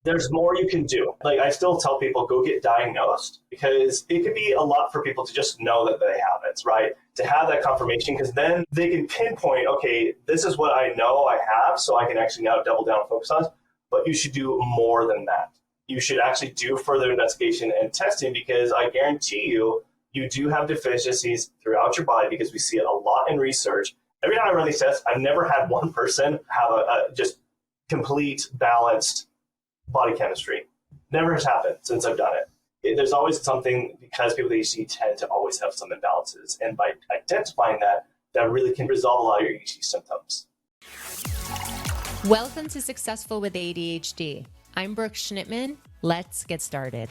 there's more you can do. Like I still tell people, go get diagnosed, because it could be a lot for people to just know that they have it, right? To have that confirmation, because then they can pinpoint, okay, this is what I know I have, so I can actually now double down and focus on it. But you should do more than that. You should actually do further investigation and testing, because I guarantee you, you do have deficiencies throughout your body, because we see it a lot in research. Every time I run these tests, I've never had one person have a just complete balanced body chemistry. Never has happened since I've done it. There's always something, because people with ADHD tend to always have some imbalances. And by identifying that, that really can resolve a lot of your ADHD symptoms. Welcome to Successful with ADHD. I'm Brooke Schnittman. Let's get started.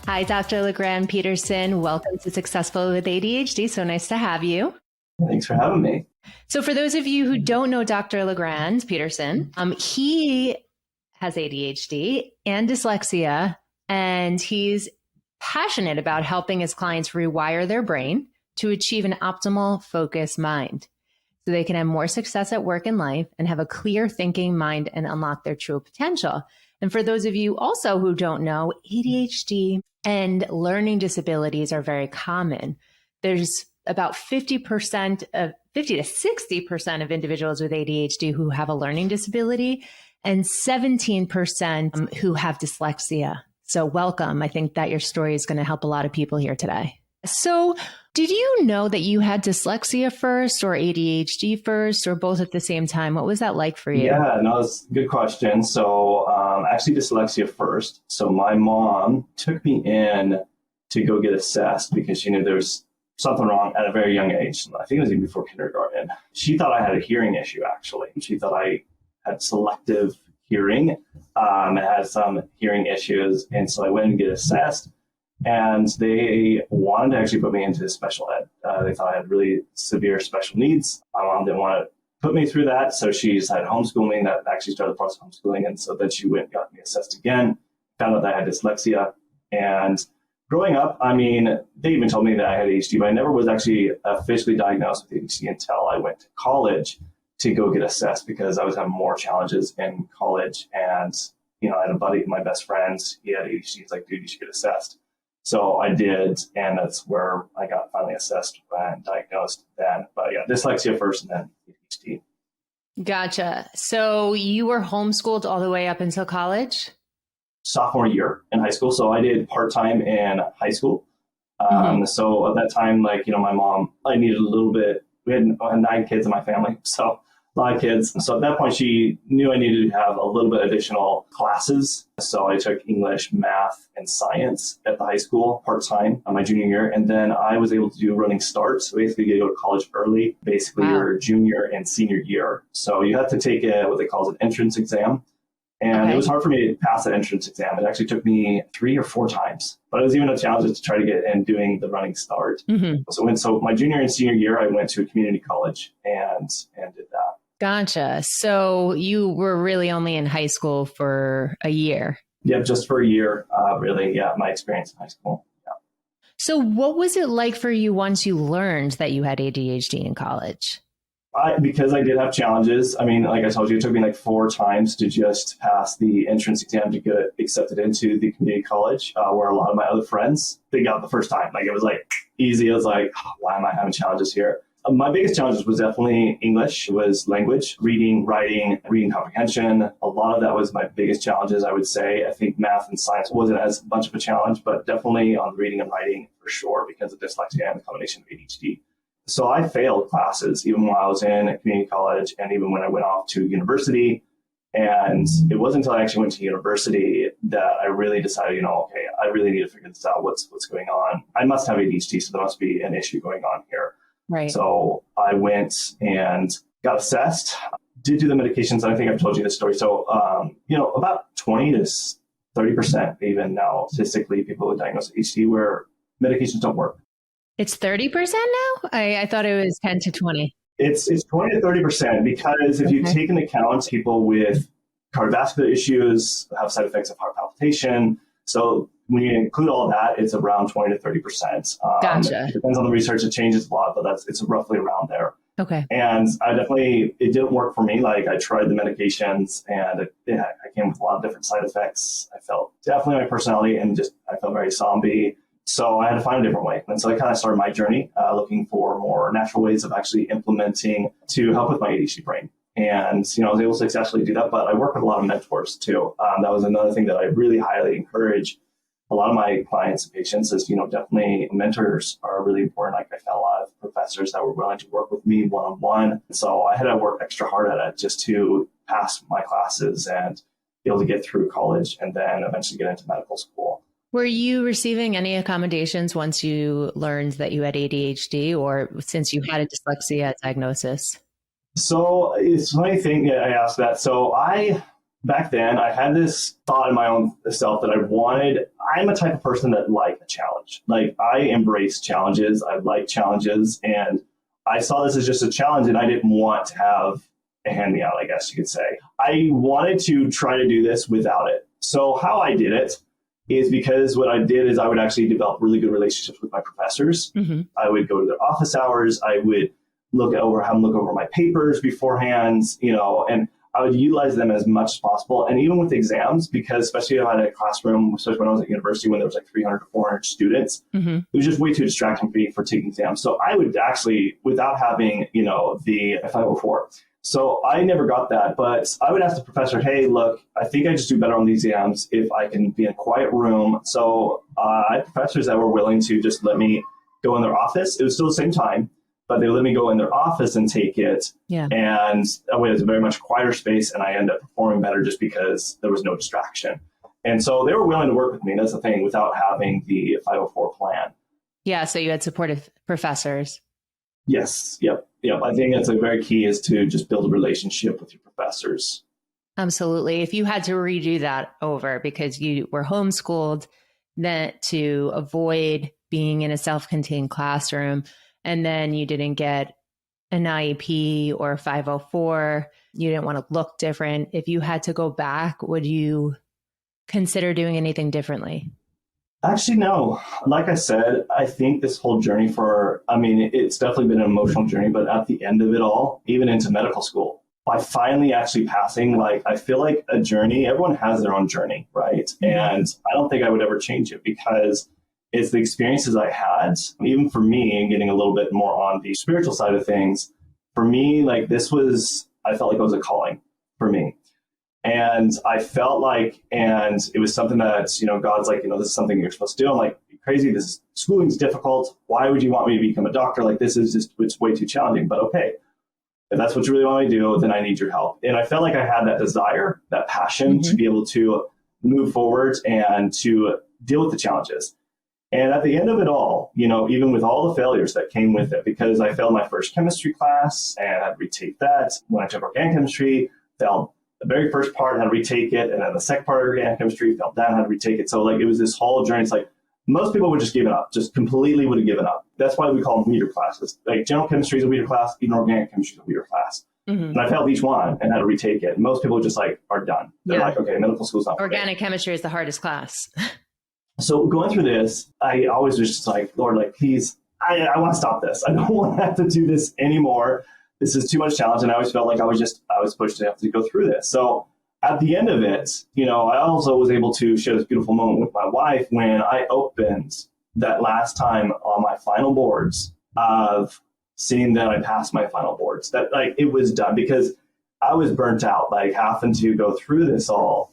Hi, Dr. LeGrand Peterson. Welcome to Successful with ADHD. So nice to have you. Thanks for having me. So for those of you who don't know Dr. LeGrand Peterson, he has ADHD and dyslexia, and he's passionate about helping his clients rewire their brain to achieve an optimal focused mind so they can have more success at work and life and have a clear thinking mind and unlock their true potential. And for those of you also who don't know, ADHD and learning disabilities are very common. There's about 50 to 60% of individuals with ADHD who have a learning disability and 17% who have dyslexia. So welcome. I think that your story is going to help a lot of people here today. So did you know that you had dyslexia first or ADHD first or both at the same time? What was that like for you? Yeah, no, that's a good question. So actually dyslexia first. So my mom took me in to go get assessed because she knew there was something wrong at a very young age. I think it was even before kindergarten. She thought I had a hearing issue, actually. She thought I had selective hearing and had some hearing issues. And so I went and get assessed. And they wanted to actually put me into special ed. They thought I had really severe special needs. My mom didn't want to put me through that. So she decided homeschooling. That actually started the process of homeschooling. And so then she went and got me assessed again, found out that I had dyslexia. And growing up, I mean, they even told me that I had ADHD, but I never was actually officially diagnosed with ADHD until I went to college to go get assessed because I was having more challenges in college. And, you know, I had a buddy, my best friend, he had ADHD. He's like, dude, you should get assessed. So I did, and that's where I got finally assessed and diagnosed then. But yeah, dyslexia first and then ADHD. Gotcha. So you were homeschooled all the way up until college? Sophomore year in high school. So I did part-time in high school. So at that time, like, you know, my mom, I needed a little bit, I had 9 kids in my family, so a lot of kids. So at that point, she knew I needed to have a little bit additional classes. So I took English, math, and science at the high school part-time my junior year. And then I was able to do running start. So basically you go to college early, basically your junior and senior year. So you have to take what they call an entrance exam. And it was hard for me to pass that entrance exam. It actually took me 3 or 4 times, but it was even a challenge to try to get in doing the running start. So my junior and senior year, I went to a community college and did that. Gotcha. So you were really only in high school for a year. Yeah, just for a year, really. Yeah, my experience in high school. Yeah. So what was it like for you once you learned that you had ADHD in college? Because I did have challenges. I mean, like I told you, it took me like 4 times to just pass the entrance exam to get accepted into the community college, where a lot of my other friends, they got the first time. Like it was like easy. It was like, oh, why am I having challenges here? My biggest challenges was definitely English, was language, reading, writing, reading comprehension. A lot of that was my biggest challenges, I would say. I think math and science wasn't as much of a challenge, but definitely on reading and writing for sure because of dyslexia and the combination of ADHD. So I failed classes even when I was in community college and even when I went off to university. And it wasn't until I actually went to university that I really decided, you know, okay, I really need to figure this out. What's going on? I must have ADHD, so there must be an issue going on here. Right. So I went and got assessed, did do the medications. And I think I've told you this story. So, you know, about 20 to 30% even now, statistically, people with diagnosed with ADHD where medications don't work. It's 30% now? I thought it was 10 to 20. It's 20 to 30% because if you take into account people with cardiovascular issues, have side effects of heart palpitation. So when you include all that, it's around 20 to 30%. Gotcha. It depends on the research. It changes a lot, but it's roughly around there. Okay. And it didn't work for me. Like I tried the medications and I came with a lot of different side effects. I felt definitely my personality and I felt very zombie. So I had to find a different way. And so I kind of started my journey looking for more natural ways of actually implementing to help with my ADHD brain. And, I was able to successfully do that, but I work with a lot of mentors too. That was another thing that I really highly encourage a lot of my clients and patients is, definitely mentors are really important. Like I found a lot of professors that were willing to work with me one-on-one. So I had to work extra hard at it just to pass my classes and be able to get through college and then eventually get into medical school. Were you receiving any accommodations once you learned that you had ADHD or since you had a dyslexia diagnosis? So it's a funny thing I asked that. So back then, I had this thought in my own self that I'm a type of person that like a challenge. Like I embrace challenges. I like challenges. And I saw this as just a challenge and I didn't want to have a hand me out, I guess you could say. I wanted to try to do this without it. So how I did it is because what I did is I would actually develop really good relationships with my professors. Mm-hmm. I would go to their office hours. I would have them look over my papers beforehand, and I would utilize them as much as possible. And even with exams, because especially if I had a classroom, especially when I was at university, when there was like 300 to 400 students, mm-hmm. It was just way too distracting for me for taking exams. So I would actually, without having, the 504. So I never got that, but I would ask the professor, hey, look, I think I just do better on these exams if I can be in a quiet room. So I had professors that were willing to just let me go in their office. It was still the same time, but they let me go in their office and take it. Yeah. And that way it was a very much quieter space and I ended up performing better just because there was no distraction. And so they were willing to work with me. That's the thing, without having the 504 plan. Yeah. So you had supportive professors. Yes. Yep. I think that's a very key is to just build a relationship with your professors. Absolutely. If you had to redo that over because you were homeschooled, then to avoid being in a self-contained classroom, and then you didn't get an IEP or a 504, you didn't want to look different. If you had to go back, would you consider doing anything differently? Actually, no. Like I said, I think this whole journey it's definitely been an emotional journey, but at the end of it all, even into medical school, by finally actually passing, I feel like a journey, everyone has their own journey, right? Mm-hmm. And I don't think I would ever change it because it's the experiences I had, even for me, and getting a little bit more on the spiritual side of things. For me, I felt like it was a calling for me. And I felt and it was something that, God's like, this is something you're supposed to do. I'm like, you're crazy. Schooling's difficult. Why would you want me to become a doctor? It's way too challenging, but okay. If that's what you really want me to do, then I need your help. And I felt like I had that desire, that passion mm-hmm. to be able to move forward and to deal with the challenges. And at the end of it all, even with all the failures that came with it, because I failed my first chemistry class and I had to retake that. When I took organic chemistry, failed the very first part, had to retake it. And then the second part of organic chemistry, failed that, had to retake it. So it was this whole journey. It's like most people would just give it up, just completely would have given up. That's why we call them weeder classes. General chemistry is a weeder class, even organic chemistry is a weeder class. Mm-hmm. And I failed each one and had to retake it. Most people just are done. They're like, okay, medical school's not organic chemistry is the hardest class. So going through this, I always was just like, Lord, please, I want to stop this. I don't want to have to do this anymore. This is too much challenge. And I always felt like I was pushed to have to go through this. So at the end of it, I also was able to share this beautiful moment with my wife when I opened that last time on my final boards of seeing that I passed my final boards, that it was done because I was burnt out, having to go through this all.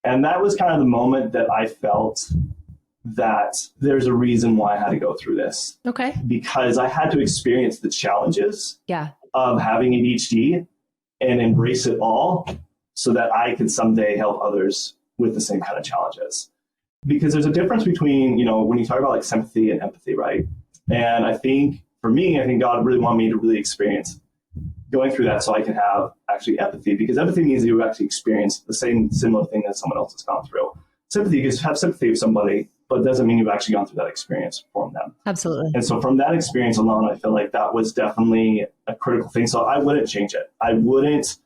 And that was kind of the moment that I felt that there's a reason why I had to go through this. Okay. Because I had to experience the challenges of having ADHD and embrace it all so that I could someday help others with the same kind of challenges. Because there's a difference between, when you talk about sympathy and empathy, right? And I think for me, God really wanted me to really experience going through that so I can have actually empathy, because empathy means you actually experience the similar thing that someone else has gone through. Sympathy, you can have sympathy with somebody, but it doesn't mean you've actually gone through that experience from them. Absolutely. And so from that experience alone, I feel like that was definitely a critical thing. So I wouldn't change it. I wouldn't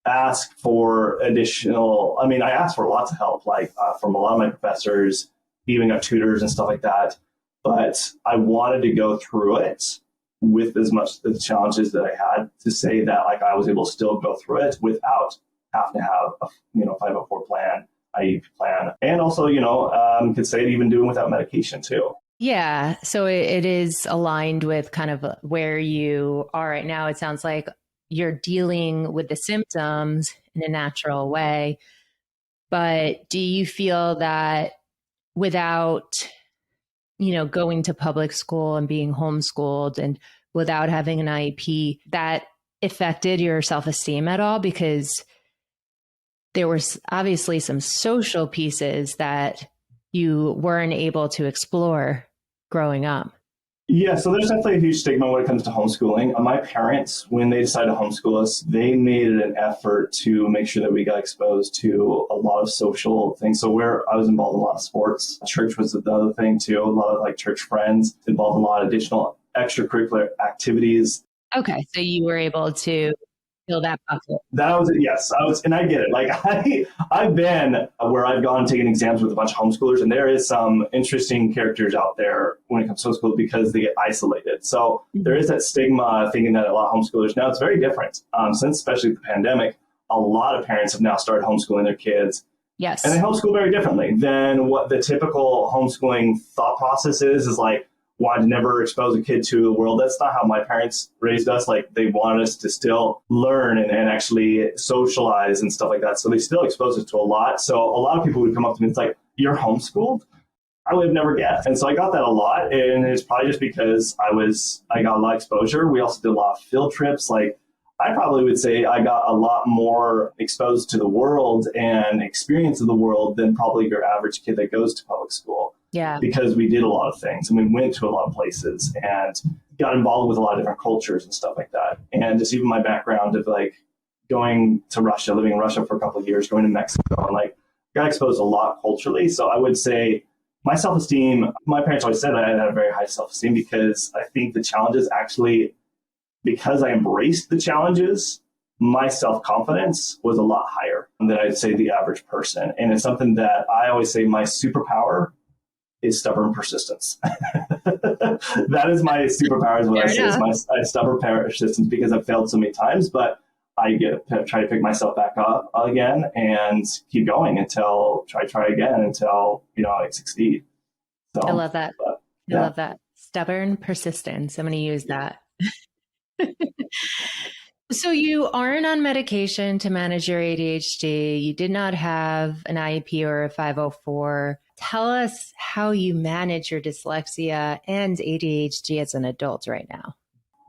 ask for additional, I asked for lots of help, from a lot of my professors, even got tutors and stuff like that. But I wanted to go through it with as much the challenges that I had, to say that like I was able to still go through it without having to have a 504 plan, IEP plan, and also could say it even doing without medication too. Yeah, so it is aligned with kind of where you are right now. It sounds like you're dealing with the symptoms in a natural way, but do you feel that without going to public school and being homeschooled and without having an IEP, that affected your self-esteem at all? Because there was obviously some social pieces that you weren't able to explore growing up. Yeah, so there's definitely a huge stigma when it comes to homeschooling. My parents, when they decided to homeschool us, they made it an effort to make sure that we got exposed to a lot of social things. So where I was involved in a lot of sports, church was the other thing too, a lot of like church friends, involved in a lot of additional extracurricular activities. Okay, so you were able to fill that bucket. That was it. Yes, and I get it. Like I've been where I've gone and taken exams with a bunch of homeschoolers, and there is some interesting characters out there when it comes to homeschool because they get isolated. So there is that stigma thinking that a lot of homeschoolers now it's very different. Since especially the pandemic, a lot of parents have now started homeschooling their kids. Yes, and they homeschool very differently than what the typical homeschooling thought process is. Is like, wanted to never expose a kid to the world. That's not how my parents raised us. Like they wanted us to still learn and actually socialize and stuff like that. So they still exposed us to a lot. So a lot of people would come up to me, it's like, you're homeschooled? I would have never guessed. And so I got that a lot. And it's probably just because I got a lot of exposure. We also did a lot of field trips. Like I probably would say I got a lot more exposed to the world and experience of the world than probably your average kid that goes to public school. Yeah. Because we did a lot of things and we went to a lot of places and got involved with a lot of different cultures and stuff like that. And just even my background of like going to Russia, living in Russia for a couple of years, going to Mexico, and like got exposed a lot culturally. So I would say my self-esteem, my parents always said I had a very high self-esteem because I think the challenges actually, because I embraced the challenges, my self-confidence was a lot higher than I'd say the average person. And it's something that I always say my superpower is stubborn persistence. That is my superpower, is what I say. Is my stubborn persistence, because I've failed so many times, but I try to pick myself back up again and keep going until try again until I succeed. So I love that. I love that. Stubborn persistence. I'm going to use that. So you aren't on medication to manage your ADHD. You did not have an IEP or a 504. Tell us how you manage your dyslexia and ADHD as an adult right now.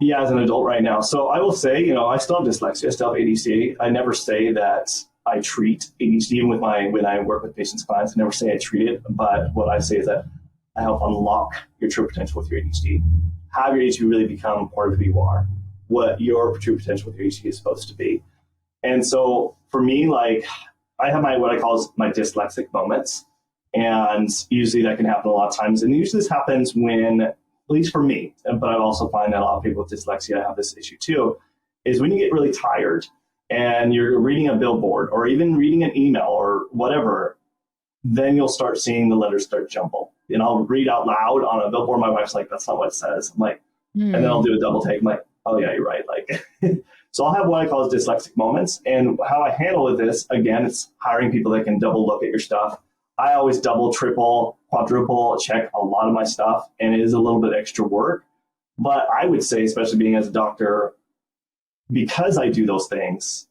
Yeah, as an adult right now. So I will say, I still have dyslexia, I still have ADHD. I never say that I treat ADHD, even when I work with patients, clients, I never say I treat it. But what I say is that I help unlock your true potential with your ADHD. Have your ADHD really become part of who you are, what your true potential with your ADHD is supposed to be. And so for me, like I have what I call my dyslexic moments. And usually that can happen a lot of times. And usually this happens when, at least for me, but I also find that a lot of people with dyslexia have this issue too, is when you get really tired and you're reading a billboard or even reading an email or whatever, then you'll start seeing the letters start jumble. And I'll read out loud on a billboard. My wife's like, that's not what it says. I'm like, and then I'll do a double take. I'm like, oh yeah, you're right. Like, so I'll have what I call dyslexic moments. And how I handle this, again, it's hiring people that can double look at your stuff. I always double, triple, quadruple check a lot of my stuff, and it is a little bit extra work. But I would say, especially being as a doctor, because I do those things,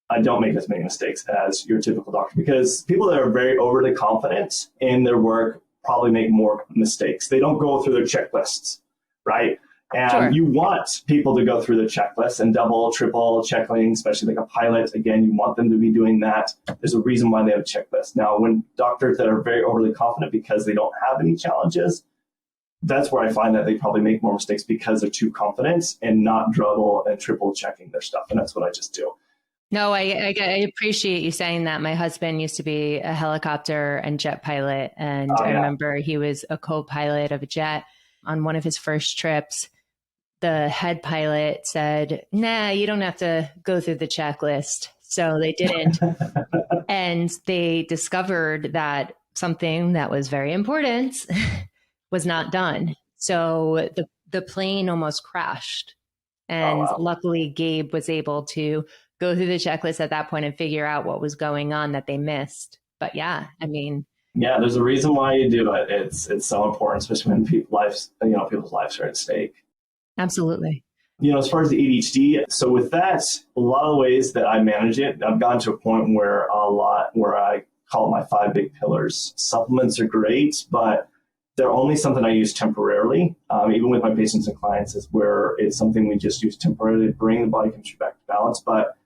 I don't make as many mistakes as your typical doctor, because people that are very overly confident in their work probably make more mistakes. They don't go through their checklists, right? And Sure. You want people to go through their checklists and double, triple checking, especially like a pilot. Again, you want them to be doing that. There's a reason why they have a checklist. Now, when doctors that are very overly confident because they don't have any challenges, that's where I find that they probably make more mistakes because they're too confident and not double and triple checking their stuff. And that's what I just do. No, I appreciate you saying that. My husband used to be a helicopter and jet pilot. And I remember he was a co-pilot of a jet. On one of his first trips, the head pilot said, nah, you don't have to go through the checklist. So they didn't. And they discovered that something that was very important was not done. So the plane almost crashed. Oh, And wow. luckily, Gabe was able to go through the checklist at that point and figure out what was going on that they missed. But yeah, I mean, Yeah, there's a reason why you do it. It's so important, especially when people's lives are at stake. absolutely. As far as the ADHD, so with that, a lot of the ways that I manage it, I've gotten to a point where I call it my 5 big pillars. Supplements are great, but they're only something I use temporarily. Even with my patients and clients, is where it's something we just use temporarily to bring the body chemistry back to balance. But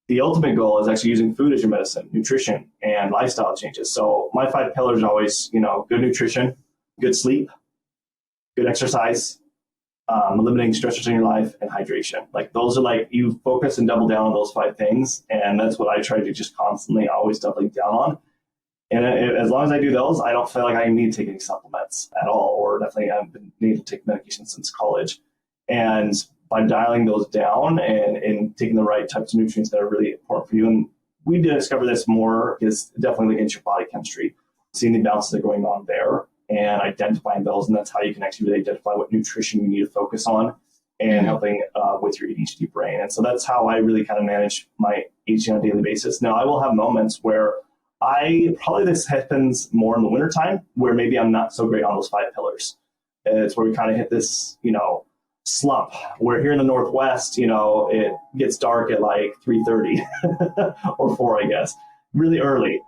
the ultimate goal is actually using food as your medicine, nutrition, and lifestyle changes. So my 5 pillars are always, good nutrition, good sleep, good exercise, eliminating stressors in your life, and hydration. Like those are you focus and double down on those 5 things. And that's what I try to just constantly always doubling down on. And as long as I do those, I don't feel like I need to take any supplements at all, or definitely I've been needing to take medication since college. And by dialing those down and taking the right types of nutrients that are really important for you, and we did discover this more is definitely looking at your body chemistry, seeing the balances that are going on there and identifying those. And that's how you can actually really identify what nutrition you need to focus on and helping with your ADHD brain. And so that's how I really kind of manage my ADHD on a daily basis. Now, I will have moments where this happens more in the wintertime, where maybe I'm not so great on those 5 pillars. It's where we kind of hit this, slump, where here in the Northwest, it gets dark at like 3:30 or 4, I guess, really early.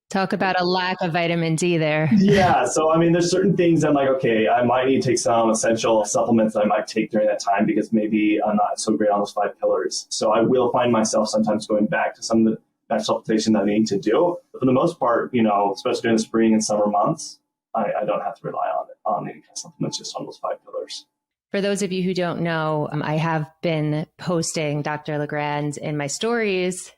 Talk about a lack of vitamin D there. Yeah. So, there's certain things I'm like, okay, I might need to take some essential supplements that I might take during that time because maybe I'm not so great on those 5 pillars. So I will find myself sometimes going back to some of the supplementation that I need to do. But for the most part, especially during the spring and summer months, I don't have to rely on any kind of supplements, just on those 5 pillars. For those of you who don't know, I have been posting Dr. LeGrand in my stories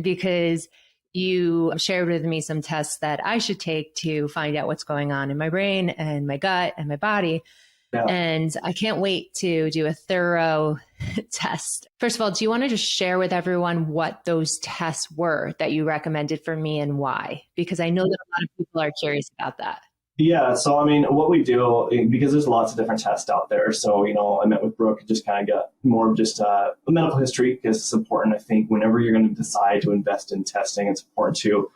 because you shared with me some tests that I should take to find out what's going on in my brain and my gut and my body. Yeah. And I can't wait to do a thorough test. First of all, do you want to just share with everyone what those tests were that you recommended for me and why? Because I know that a lot of people are curious about that. Yeah. So, what we do, because there's lots of different tests out there. So, I met with Brooke and just kind of got more of just a medical history, because it's important. I think whenever you're going to decide to invest in testing, it's important to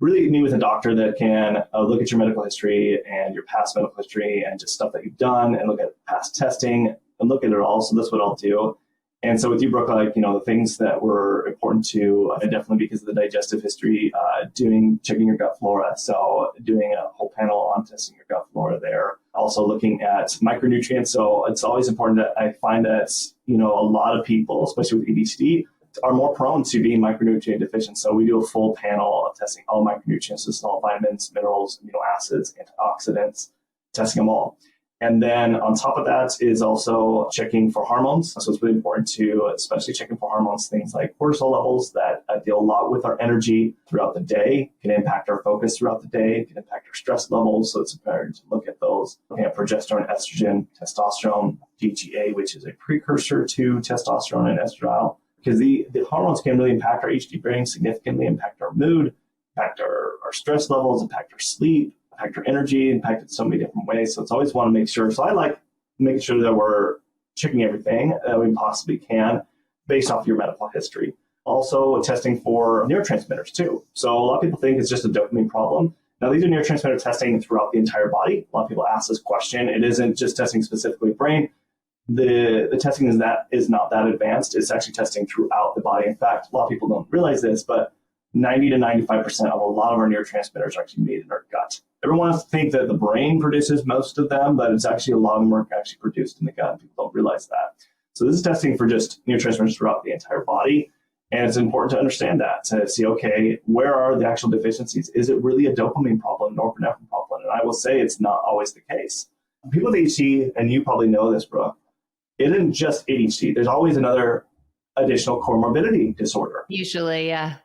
really meet with a doctor that can look at your medical history and your past medical history and just stuff that you've done, and look at past testing and look at it all. So that's what I'll do. And so with you, Brooke, the things that were important to, definitely because of the digestive history, checking your gut flora. So doing a whole panel on testing your gut flora there. Also looking at micronutrients. So it's always important that I find that, a lot of people, especially with ADHD, are more prone to being micronutrient deficient. So we do a full panel of testing all micronutrients, this is all vitamins, minerals, amino acids, antioxidants, testing them all. And then on top of that is also checking for hormones. So it's really important to, especially checking for hormones, things like cortisol levels that deal a lot with our energy throughout the day, can impact our focus throughout the day, can impact our stress levels. So it's important to look at those. Looking at progesterone, estrogen, testosterone, DHEA, which is a precursor to testosterone and estradiol, because the hormones can really impact our ADHD brain significantly, impact our mood, impact our stress levels, impact our sleep, impact our energy, impact it so many different ways. So it's always want to make sure. So I like making sure that we're checking everything that we possibly can based off your medical history. Also testing for neurotransmitters too. So a lot of people think it's just a dopamine problem. Now these are neurotransmitter testing throughout the entire body. A lot of people ask this question. It isn't just testing specifically brain. The testing is not that advanced. It's actually testing throughout the body. In fact, a lot of people don't realize this, but 90 to 95% of a lot of our neurotransmitters are actually made in our gut. Everyone wants to think that the brain produces most of them, but it's actually a lot of them are actually produced in the gut. People don't realize that. So this is testing for just neurotransmitters throughout the entire body. And it's important to understand that, to see, okay, where are the actual deficiencies? Is it really a dopamine problem, norepinephrine problem? And I will say it's not always the case. People with ADHD, and you probably know this, Brooke, it isn't just ADHD. There's always another additional comorbidity disorder. Usually, yeah.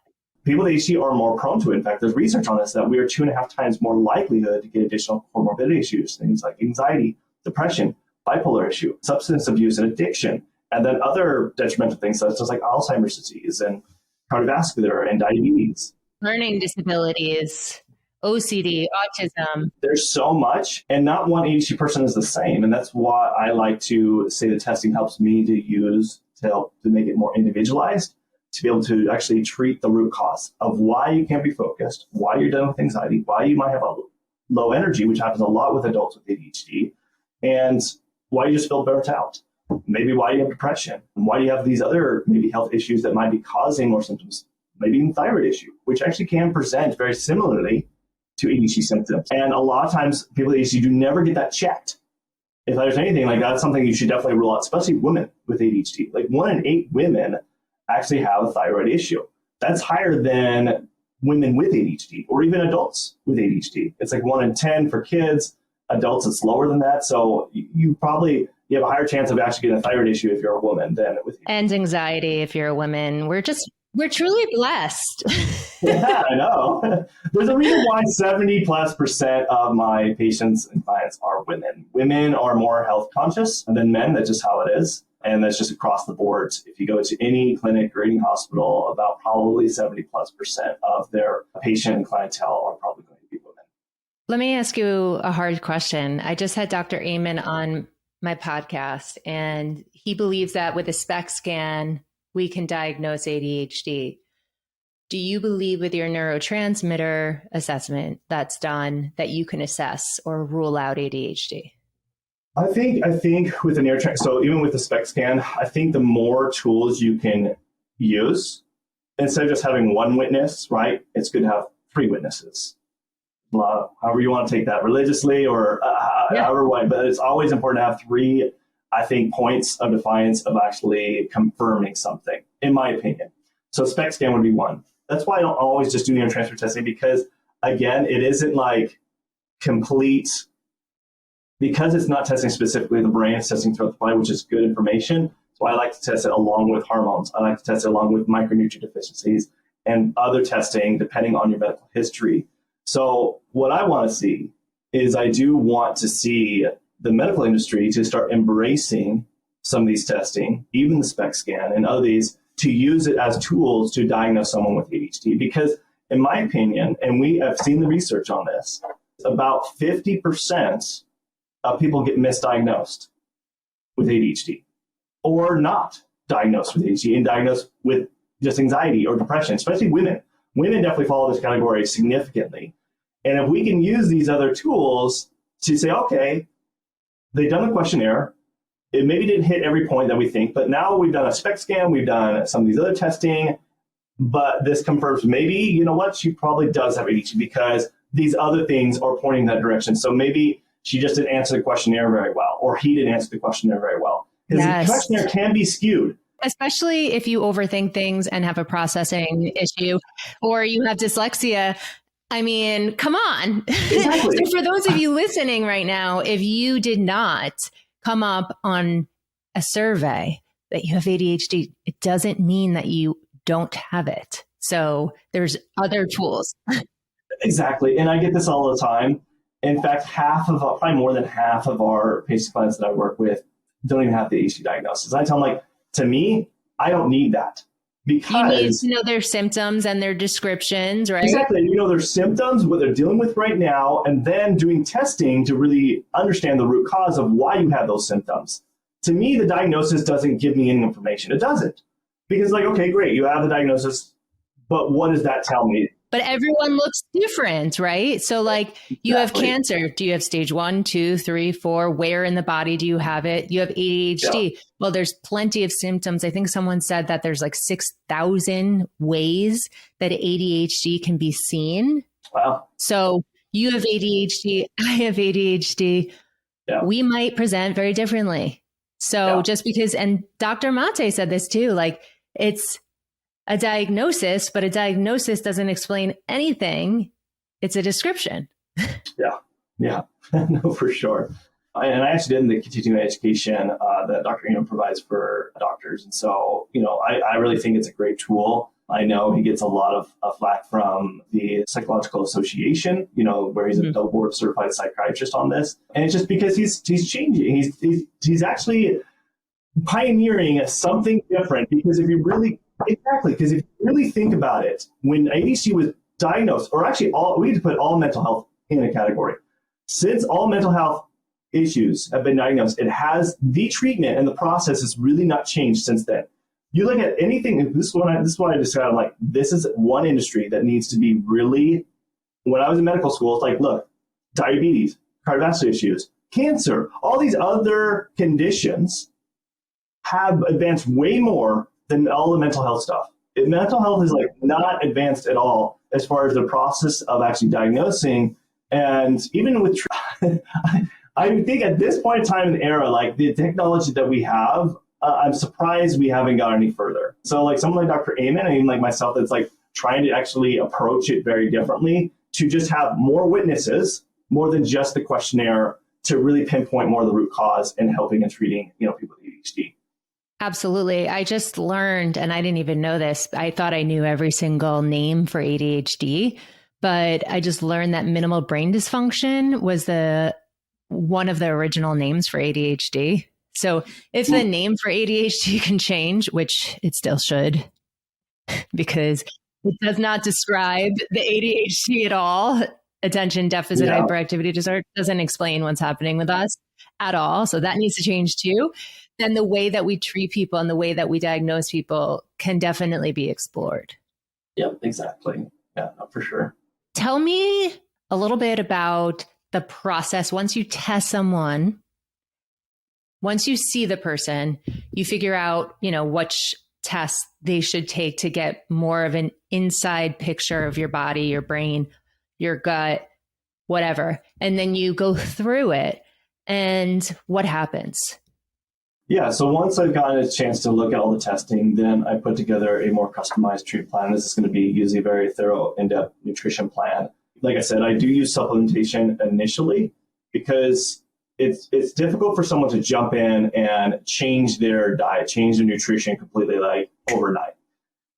People with ADHD are more prone to it. In fact, there's research on this that we are 2.5 times more likelihood to get additional comorbidity issues, things like anxiety, depression, bipolar issue, substance abuse and addiction, and then other detrimental things such as like Alzheimer's disease and cardiovascular and diabetes. Learning disabilities, OCD, autism. There's so much, and not one ADHD person is the same. And that's why I like to say the testing helps me to use to help to make it more individualized, to be able to actually treat the root cause of why you can't be focused, why you're dealing with anxiety, why you might have a low energy, which happens a lot with adults with ADHD, and why you just feel burnt out. Maybe why you have depression, and why do you have these other maybe health issues that might be causing more symptoms, maybe even thyroid issue, which actually can present very similarly to ADHD symptoms. And a lot of times people with ADHD do never get that checked. If there's anything like that's something you should definitely rule out, especially women with ADHD. Like 1 in 8 women actually have a thyroid issue. That's higher than women with ADHD or even adults with ADHD. It's like 1 in 10 for kids. Adults, it's lower than that. So you have a higher chance of actually getting a thyroid issue if you're a woman than with ADHD. And anxiety if you're a woman. We're truly blessed. Yeah, I know. There's a reason why 70+% of my patients and clients are women. Women are more health conscious than men. That's just how it is. And that's just across the board. If you go to any clinic or any hospital, about probably 70+% of their patient and clientele are probably going to be women. Let me ask you a hard question. I just had Dr. Amen on my podcast, and he believes that with a SPECT scan, we can diagnose ADHD. Do you believe with your neurotransmitter assessment that's done that you can assess or rule out ADHD? I think with the neurotransmitter, so even with the SPECT scan, I think the more tools you can use, instead of just having one witness, right? It's good to have 3 witnesses. However you want to take that, religiously or however way, but it's always important to have 3, I think, points of defiance of actually confirming something, in my opinion. So SPECT scan would be one. That's why I don't always just do neurotransmitter testing, because again, it isn't like complete, because it's not testing specifically the brain, it's testing throughout the body, which is good information. So I like to test it along with hormones. I like to test it along with micronutrient deficiencies and other testing depending on your medical history. So what I want to see is I do want to see the medical industry to start embracing some of these testing, even the SPECT scan and other these, to use it as tools to diagnose someone with ADHD. Because in my opinion, and we have seen the research on this, about 50% of people get misdiagnosed with ADHD or not diagnosed with ADHD and diagnosed with just anxiety or depression, especially women. Women definitely follow this category significantly. And if we can use these other tools to say, okay, they've done a questionnaire, it maybe didn't hit every point that we think, but now we've done a SPECT scan, we've done some of these other testing, but this confirms maybe, you know what, she probably does have ADHD because these other things are pointing in that direction. So maybe she just didn't answer the questionnaire very well, or he didn't answer the questionnaire very well. Because the questionnaire can be skewed. Especially if you overthink things and have a processing issue, or you have dyslexia. I mean, come on. Exactly. So for those of you listening right now, if you did not come up on a survey that you have ADHD, it doesn't mean that you don't have it. So there's other tools. Exactly. And I get this all the time. In fact, probably more than half of our patient clients that I work with don't even have the ADHD diagnosis. I tell them, like, to me, I don't need that. Because you need to know their symptoms and their descriptions, right? Exactly. You know their symptoms, what they're dealing with right now, and then doing testing to really understand the root cause of why you have those symptoms. To me, the diagnosis doesn't give me any information. It doesn't. Because, like, okay, great, you have the diagnosis, but what does that tell me? But everyone looks different, right? So like you have cancer. Do you have stage 1, 2, 3, 4? Where in the body do you have it? You have ADHD. Yeah. Well, there's plenty of symptoms. I think someone said that there's like 6,000 ways that ADHD can be seen. Wow. So you have ADHD. I have ADHD. Yeah. We might present very differently. So just because, and Dr. Mate said this too, like it's a diagnosis, but a diagnosis doesn't explain anything. It's a description. Yeah, no, for sure. And I actually did in the continuing education that Dr. Eno provides for doctors. And so, you know, I really think it's a great tool. I know he gets a lot of flack from the Psychological Association, you know, where he's a board certified psychiatrist on this. And it's just because he's changing. He's actually pioneering something different, because if you really, because if you really think about it, when ADHD was diagnose, or actually we need to put all mental health in a category. Since all mental health issues have been diagnosed, it has the treatment and the process has really not changed since then. You look at anything, this is what I decided, like, this is one industry that needs to be really, when I was in medical school, it's like, look, diabetes, cardiovascular issues, cancer, all these other conditions have advanced way more than all the mental health stuff. Mental health is like not advanced at all as far as the process of actually diagnosing. And even with, I think at this point in time in the era, like the technology that we have, I'm surprised we haven't got any further. So like someone like Dr. Amen, and even like myself, that's like trying to actually approach it very differently to just have more witnesses, more than just the questionnaire, to really pinpoint more of the root cause and helping and treating, people with ADHD. Absolutely. I just learned, and I didn't even know this, I thought I knew every single name for ADHD, but I just learned that minimal brain dysfunction was one of the original names for ADHD. So if the name for ADHD can change, which it still should, because it does not describe the ADHD at all, attention deficit hyperactivity disorder, doesn't explain what's happening with us at all. So that needs to change too. Then the way that we treat people and the way that we diagnose people can definitely be explored. Yep, exactly. Yeah, for sure. Tell me a little bit about the process. Once you test someone, once you see the person, you figure out, which tests they should take to get more of an inside picture of your body, your brain, your gut, whatever. And then you go through it. And what happens? Yeah, so once I've gotten a chance to look at all the testing, then I put together a more customized treatment plan. This is going to be usually a very thorough, in-depth nutrition plan. Like I said, I do use supplementation initially because it's difficult for someone to jump in and change their diet, change their nutrition completely like overnight.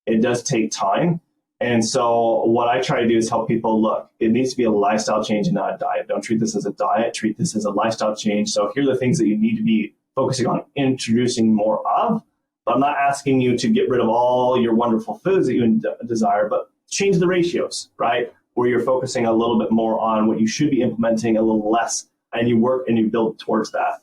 It does take time. And so what I try to do is help people, look, it needs to be a lifestyle change and not a diet. Don't treat this as a diet, treat this as a lifestyle change. So here are the things that you need to be focusing on introducing more of. But I'm not asking you to get rid of all your wonderful foods that you desire, but change the ratios, right? Where you're focusing a little bit more on what you should be implementing, a little less, and you work and you build towards that.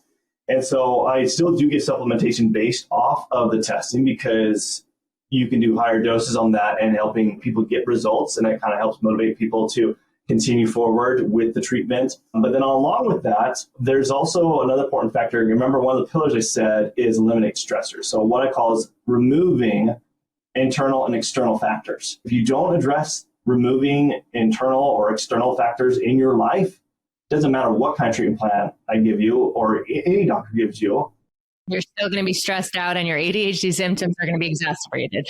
And so I still do get supplementation based off of the testing because you can do higher doses on that and helping people get results. And that kind of helps motivate people to continue forward with the treatment. But then along with that, there's also another important factor. Remember, one of the pillars I said is eliminate stressors. So what I call is removing internal and external factors. If you don't address removing internal or external factors in your life, doesn't matter what kind of treatment plan I give you or any doctor gives you, you're still going to be stressed out and your ADHD symptoms are going to be exacerbated.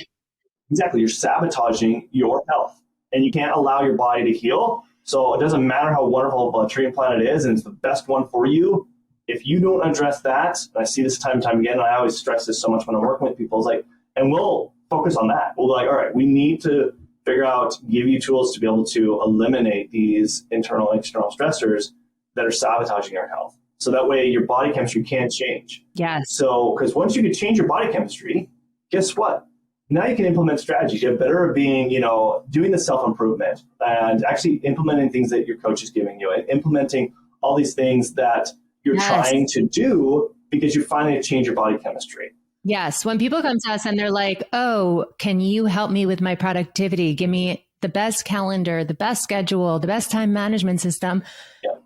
Exactly. You're sabotaging your health and you can't allow your body to heal. So it doesn't matter how wonderful a treatment plan it is and it's the best one for you. If you don't address that, and I see this time and time again, and I always stress this so much when I'm working with people, it's like, and we'll focus on that. We'll be like, all right, we need to figure out, give you tools to be able to eliminate these internal and external stressors that are sabotaging your health. So that way your body chemistry can change. Yes. So, because once you can change your body chemistry, guess what? Now you can implement strategies. Get better at being, doing the self-improvement and actually implementing things that your coach is giving you and implementing all these things that you're trying to do because you're finally change your body chemistry. Yes. When people come to us and they're like, oh, can you help me with my productivity? Give me the best calendar, the best schedule, the best time management system. Yeah.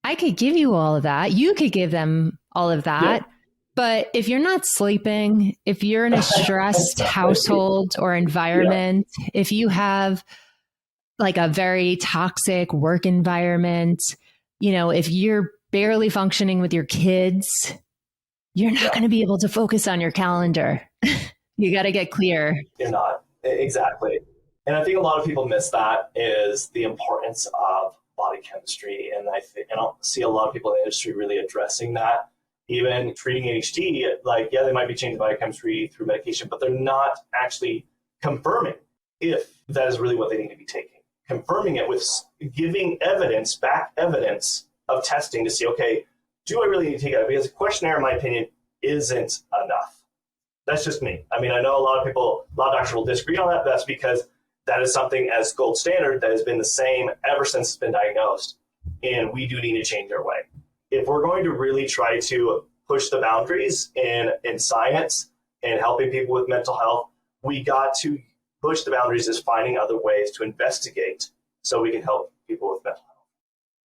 I could give you all of that. You could give them all of that. Yeah. But if you're not sleeping, if you're in a stressed household or environment, if you have like a very toxic work environment, if you're barely functioning with your kids, you're not going to be able to focus on your calendar. You got to get clear. You're not. Exactly. And I think a lot of people miss that is the importance of body chemistry. And I don't see a lot of people in the industry really addressing that. Even treating ADHD, they might be changing biochemistry through medication, but they're not actually confirming if that is really what they need to be taking. Confirming it with giving back evidence of testing to see, okay, do I really need to take it? Because a questionnaire, in my opinion, isn't enough. That's just me. I mean, I know a lot of doctors will disagree on that. That's because that is something as gold standard that has been the same ever since it's been diagnosed. And we do need to change our way. If we're going to really try to push the boundaries in science and helping people with mental health, we got to push the boundaries as finding other ways to investigate so we can help people with mental health.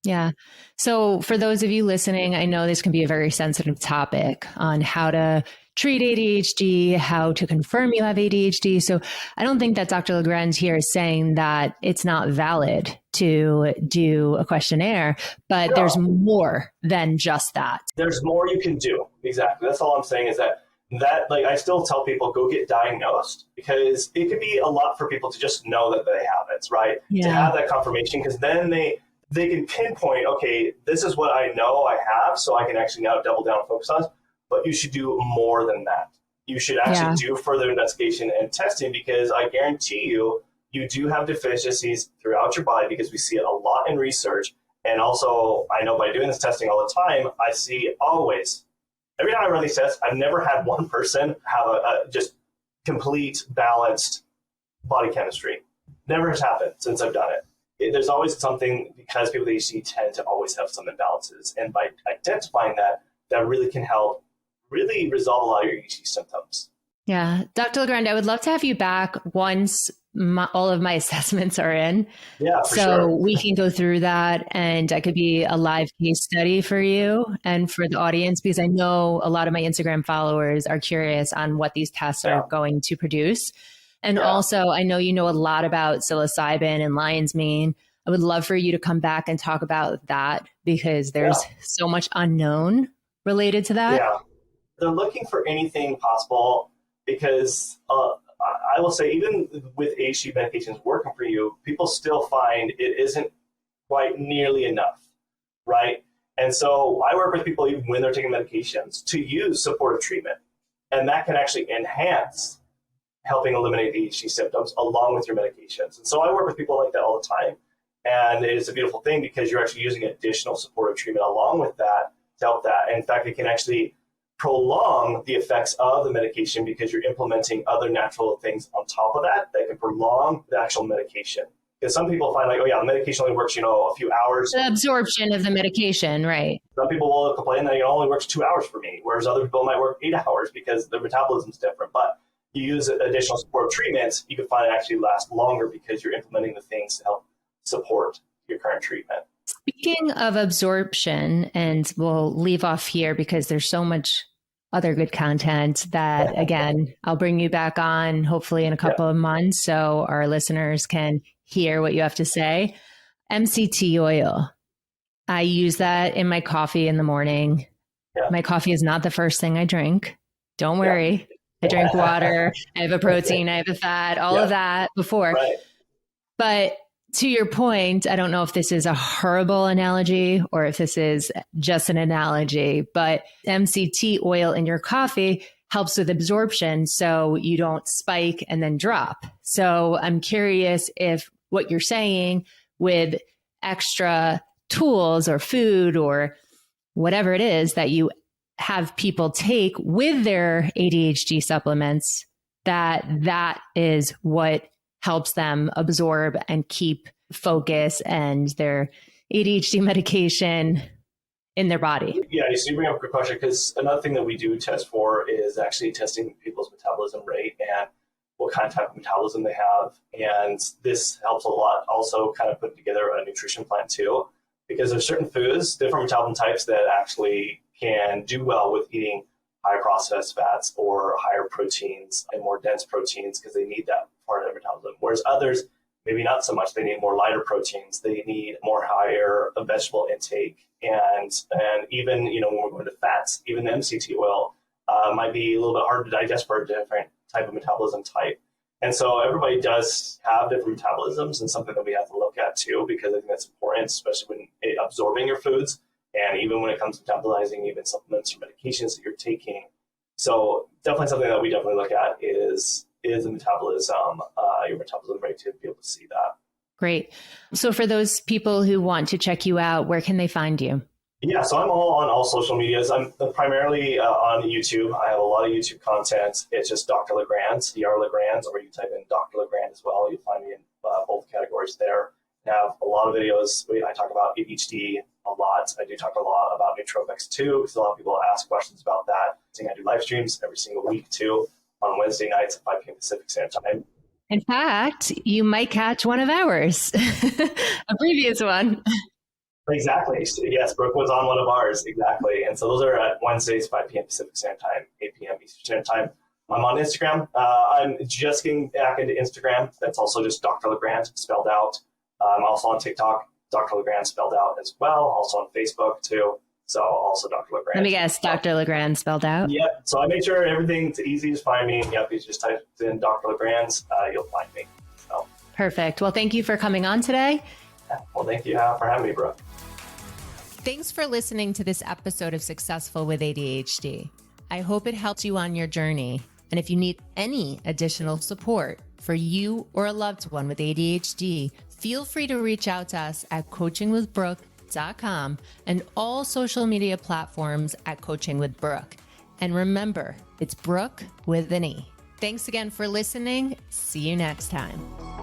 Yeah. So for those of you listening, I know this can be a very sensitive topic on how to treat ADHD, how to confirm you have ADHD. So I don't think that Dr. LeGrand here is saying that it's not valid to do a questionnaire, but No. There's more than just that. There's more you can do. Exactly. That's all I'm saying is that like I still tell people go get diagnosed, because it could be a lot for people to just know that they have it, right? Yeah. To have that confirmation, because then they can pinpoint, okay, this is what I know I have, so I can actually now double down and focus on it. But you should do more than that. You should actually do further investigation and testing, because I guarantee you do have deficiencies throughout your body, because we see it a lot in research. And also, I know by doing this testing all the time, I see always, every time I run these tests, I've never had one person have a just complete balanced body chemistry. Never has happened since I've done it. There's always something, because people with ADHD tend to always have some imbalances. And by identifying that really can help really resolve a lot of your ADHD symptoms. Yeah. Dr. LeGrand, I would love to have you back once all of my assessments are in. Yeah, for so sure. We can go through that, and I could be a live case study for you and for the audience, because I know a lot of my Instagram followers are curious on what these tests are going to produce. And also, I know you know a lot about psilocybin and lion's mane. I would love for you to come back and talk about that, because there's so much unknown related to that. Yeah. They're looking for anything possible, because I will say, even with ADHD medications working for you, people still find it isn't quite nearly enough, right? And so I work with people even when they're taking medications to use supportive treatment. And that can actually enhance helping eliminate ADHD symptoms along with your medications. And so I work with people like that all the time. And it's a beautiful thing, because you're actually using additional supportive treatment along with that to help that. And in fact, it can actually prolong the effects of the medication, because you're implementing other natural things on top of that can prolong the actual medication. Because some people find like, oh yeah, the medication only works, a few hours. The absorption of the medication, right? Some people will complain that it only works 2 hours for me, whereas other people might work 8 hours because the metabolism is different. But you use additional supportive treatments, you can find it actually lasts longer, because you're implementing the things to help support your current treatment. Speaking of absorption, and we'll leave off here because there's so much other good content that, again, I'll bring you back on hopefully in a couple of months so our listeners can hear what you have to say. MCT oil. I use that in my coffee in the morning. Yeah. My coffee is not the first thing I drink. Don't worry. I drink water. I have a protein. I have a fat, all of that before. Right. But to your point, I don't know if this is a horrible analogy or if this is just an analogy, but MCT oil in your coffee helps with absorption so you don't spike and then drop. So I'm curious if what you're saying with extra tools or food or whatever it is that you have people take with their ADHD supplements, that is what helps them absorb and keep focus and their ADHD medication in their body. Yeah, so you bring up a good question, because another thing that we do test for is actually testing people's metabolism rate and what kind of type of metabolism they have. And this helps a lot also kind of put together a nutrition plan too, because there's certain foods, different metabolism types that actually can do well with eating higher processed fats or higher proteins and more dense proteins, because they need that part of their metabolism. Whereas others, maybe not so much. They need more lighter proteins. They need more higher vegetable intake. And even, when we're going to fats, even the MCT oil might be a little bit harder to digest for a different type of metabolism type. And so everybody does have different metabolisms, and something that we have to look at too, because I think that's important, especially when absorbing your foods. And even when it comes to metabolizing, even supplements or medications that you're taking. So definitely something that we definitely look at is the metabolism, your metabolism rate, to be able to see that. Great. So for those people who want to check you out, where can they find you? Yeah, so I'm all on all social medias. I'm primarily on YouTube. I have a lot of YouTube content. It's just Dr. LeGrand, DR LeGrand, or you type in Dr. LeGrand as well. You'll find me in both categories there. I have a lot of videos. I talk about ADHD a lot. I do talk a lot about nootropics too, because a lot of people ask questions about that. I do live streams every single week too on Wednesday nights at 5 p.m. Pacific Standard Time. In fact, you might catch one of ours, a previous one. Exactly. Yes, Brooke was on one of ours. Exactly. And so those are at Wednesdays, 5 p.m. Pacific Standard Time, 8 p.m. Eastern Standard Time. I'm on Instagram. I'm just getting back into Instagram. That's also just Dr. LeGrand spelled out. I'm also on TikTok, Dr. LeGrand spelled out as well. Also on Facebook too. So also Dr. LeGrand. Let me guess, Dr. LeGrand spelled out? Yep. So I made sure everything's easy to find me. Yep. You just type in Dr. LeGrand, you'll find me. So. Perfect. Well, thank you for coming on today. Yeah. Well, thank you for having me, Brooke. Thanks for listening to this episode of Successful with ADHD. I hope it helped you on your journey. And if you need any additional support for you or a loved one with ADHD, feel free to reach out to us at coachingwithbrooke.com and all social media platforms at Coaching with Brooke. And remember, it's Brooke with an E. Thanks again for listening. See you next time.